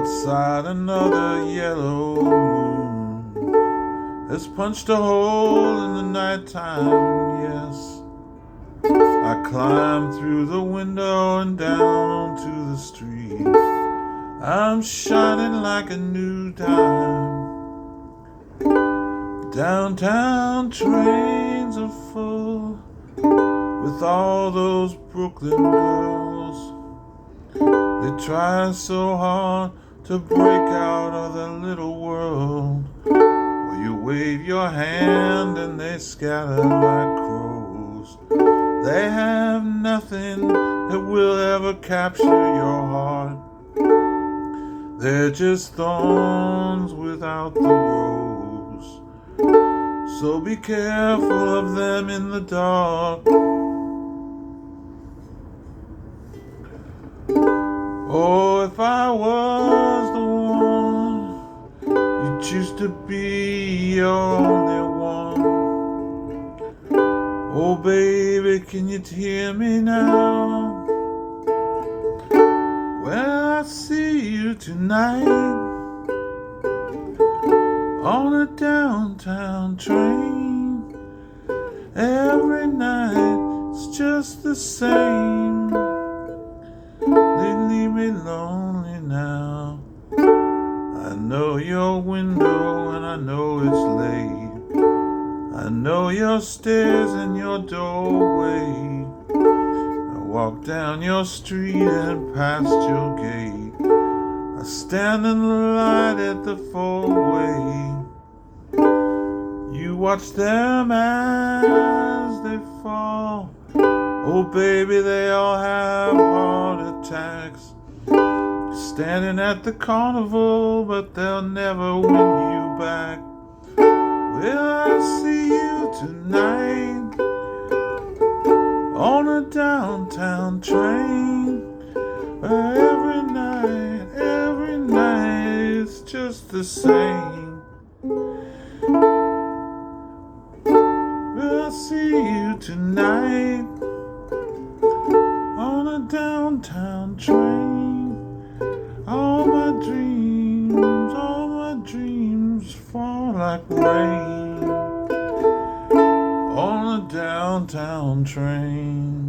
Outside another yellow moon has punched a hole in the nighttime, yes. I climb through the window and down to the street. I'm shining like a new dime. Downtown trains are full with all those Brooklyn girls. They try so hard to break out of their little world, where you wave your hand and they scatter like crows. They have nothing that will ever capture your heart. They're just thorns without the rose. So be careful of them in the dark. Oh, if I was the one you choose to be your only one. Oh, baby, can you hear me now? Well, I see you tonight on a downtown train. Every night it's just the same. They leave me lonely now. I know your window and I know it's late. I know your stairs and your doorway. I walk down your street and past your gate. I stand in the light at the four-way. You watch them as they fall. Oh, baby, they all have heart attacks. Standing at the carnival, but they'll never win you back. Well, I see you tonight on a downtown train, where every night it's just the same. Well, I see you tonight on a downtown train. All my dreams fall like rain on a downtown train.